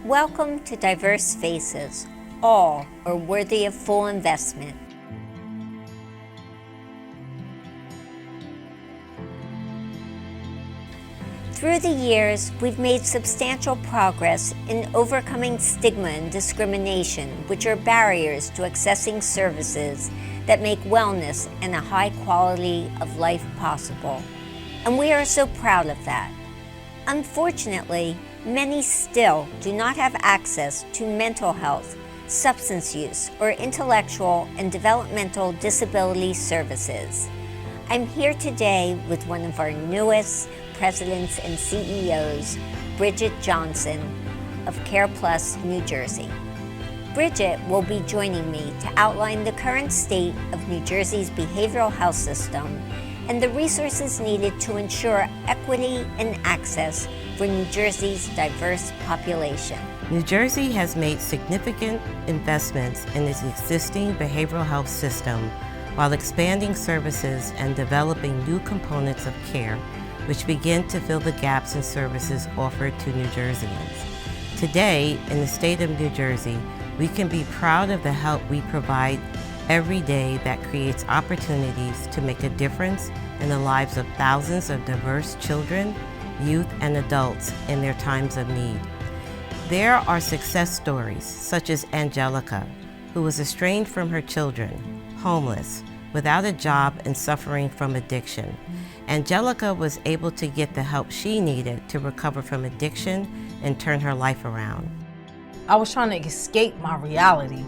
Welcome to Diverse Faces. All are worthy of full investment. Through the years, we've made substantial progress in overcoming stigma and discrimination, which are barriers to accessing services that make wellness and a high quality of life possible. And we are so proud of that. Unfortunately, many still do not have access to mental health, substance use, or intellectual and developmental disability services. I'm here today with one of our newest presidents and CEOs, Bridget Johnson of CarePlus, New Jersey. Bridget will be joining me to outline the current state of New Jersey's behavioral health system and the resources needed to ensure equity and access for New Jersey's diverse population. New Jersey has made significant investments in its existing behavioral health system while expanding services and developing new components of care, which begin to fill the gaps in services offered to New Jerseyans. Today, in the state of New Jersey, we can be proud of the help we provide every day that creates opportunities to make a difference in the lives of thousands of diverse children, youth, and adults in their times of need. There are success stories such as Angelica, who was estranged from her children, homeless, without a job, and suffering from addiction. Angelica was able to get the help she needed to recover from addiction and turn her life around. I was trying to escape my reality,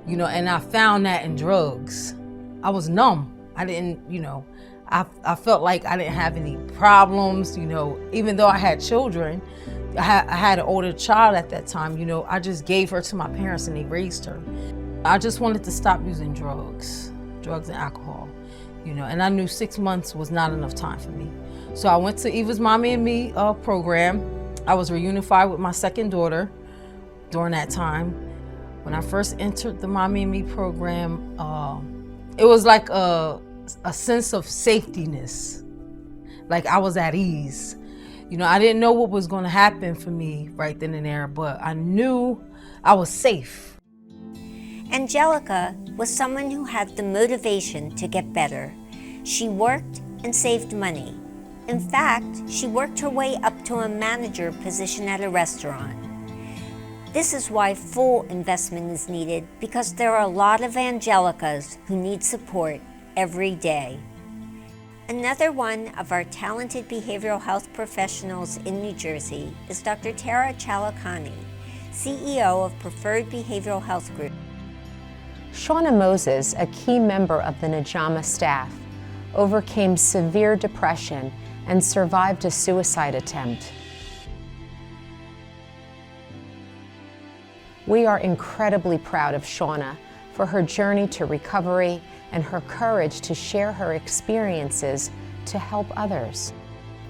and I found that in drugs. I was numb. I didn't, I felt like I didn't have any problems, even though I had children. I had an older child at that time, I just gave her to my parents and they raised her. I just wanted to stop using drugs and alcohol, and I knew 6 months was not enough time for me. So I went to Eva's Mommy and Me program. I was reunified with my second daughter during that time. When I first entered the Mommy and Me program, it was like a sense of safetyness, like I was at ease. I didn't know what was going to happen for me right then and there, but I knew I was safe. Angelica was someone who had the motivation to get better. She worked and saved money. In fact, she worked her way up to a manager position at a restaurant. This is why full investment is needed, because there are a lot of Angelicas who need support every day. Another one of our talented behavioral health professionals in New Jersey is Dr. Tara Chalakani, CEO of Preferred Behavioral Health Group. Shauna Moses, a key member of the NJAMHAA staff, overcame severe depression and survived a suicide attempt. We are incredibly proud of Shauna for her journey to recovery and her courage to share her experiences to help others.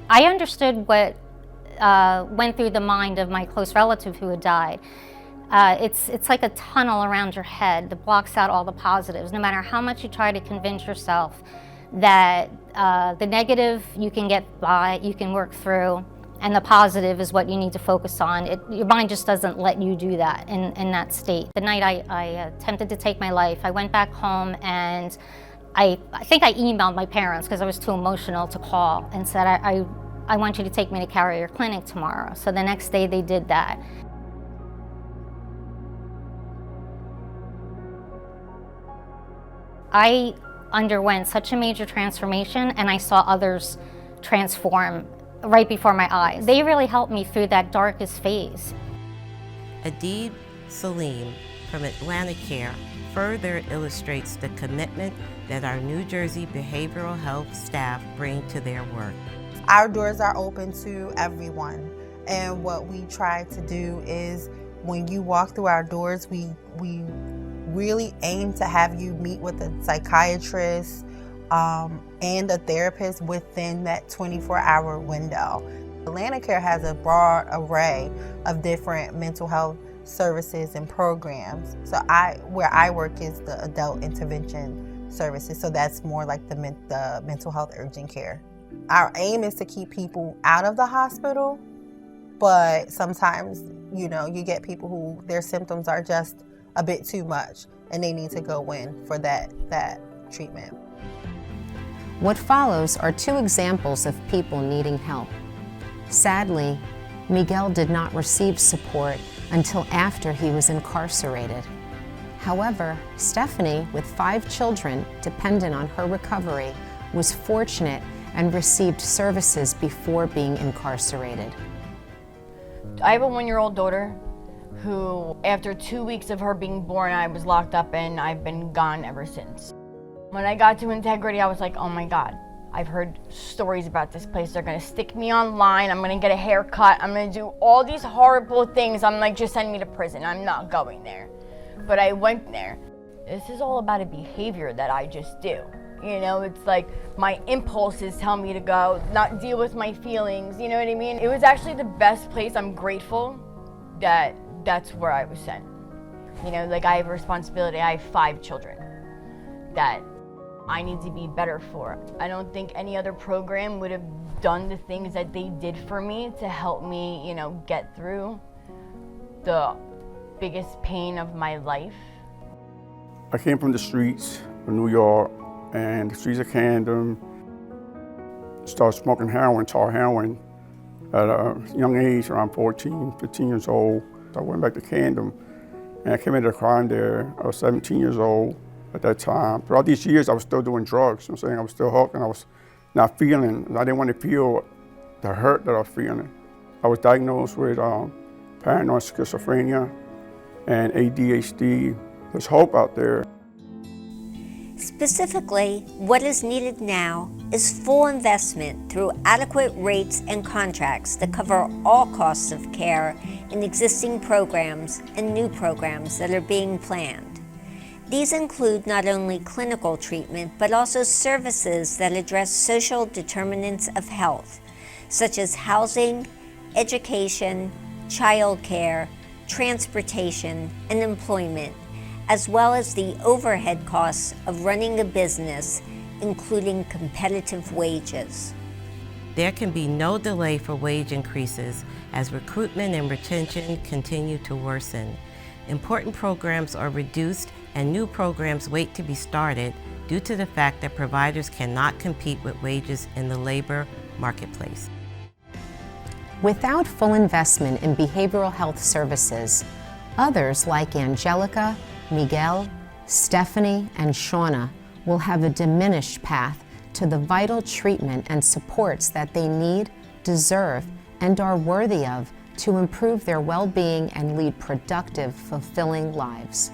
I understood what went through the mind of my close relative who had died. It's like a tunnel around your head that blocks out all the positives. No matter how much you try to convince yourself that the negative you can get by, you can work through, and the positive is what you need to focus on. Your mind just doesn't let you do that in that state. The night I attempted to take my life, I went back home and I think I emailed my parents because I was too emotional to call and said, I want you to take me to Carrier Clinic tomorrow. So the next day they did that. I underwent such a major transformation, and I saw others transform right before my eyes. They really helped me through that darkest phase. Adib Salim from Atlantic Care further illustrates the commitment that our New Jersey behavioral health staff bring to their work. Our doors are open to everyone, and what we try to do is when you walk through our doors, we really aim to have you meet with a psychiatrist and a therapist within that 24-hour window. Atlantic Care has a broad array of different mental health services and programs. So where I work is the adult intervention services, so that's more like the mental health urgent care. Our aim is to keep people out of the hospital, but sometimes You know, you get people who their symptoms are just a bit too much and they need to go in for that treatment. What follows are two examples of people needing help. Sadly, Miguel did not receive support until after he was incarcerated. However, Stephanie, with 5 children dependent on her recovery, was fortunate and received services before being incarcerated. I have a 1-year-old daughter who, after 2 weeks of her being born, I was locked up and I've been gone ever since. When I got to Integrity, I was like, oh my God, I've heard stories about this place. They're gonna stick me online, I'm gonna get a haircut, I'm gonna do all these horrible things. I'm like, just send me to prison, I'm not going there. But I went there. This is all about a behavior that I just do. You know, it's like my impulses tell me to go, not deal with my feelings, you know what I mean? It was actually the best place. I'm grateful that that's where I was sent. You know, like I have a responsibility. I have 5 children that I need to be better for. I don't think any other program would have done the things that they did for me to help me, you know, get through the biggest pain of my life. I came from the streets of New York and the streets of Camden. Started smoking heroin, tar heroin, at a young age, around 14, 15 years old. I went back to Camden and I committed a crime there. I was 17 years old at that time. Throughout these years, I was still doing drugs. You know what I'm saying? I was still hooked and I was not feeling, I didn't want to feel the hurt that I was feeling. I was diagnosed with paranoid schizophrenia and ADHD. There's hope out there. Specifically, what is needed now is full investment through adequate rates and contracts that cover all costs of care in existing programs and new programs that are being planned. These include not only clinical treatment, but also services that address social determinants of health, such as housing, education, childcare, transportation, and employment, as well as the overhead costs of running a business, including competitive wages. There can be no delay for wage increases as recruitment and retention continue to worsen. Important programs are reduced and new programs wait to be started due to the fact that providers cannot compete with wages in the labor marketplace. Without full investment in behavioral health services, others like Angelica, Miguel, Stephanie, and Shauna will have a diminished path to the vital treatment and supports that they need, deserve, and are worthy of to improve their well-being and lead productive, fulfilling lives.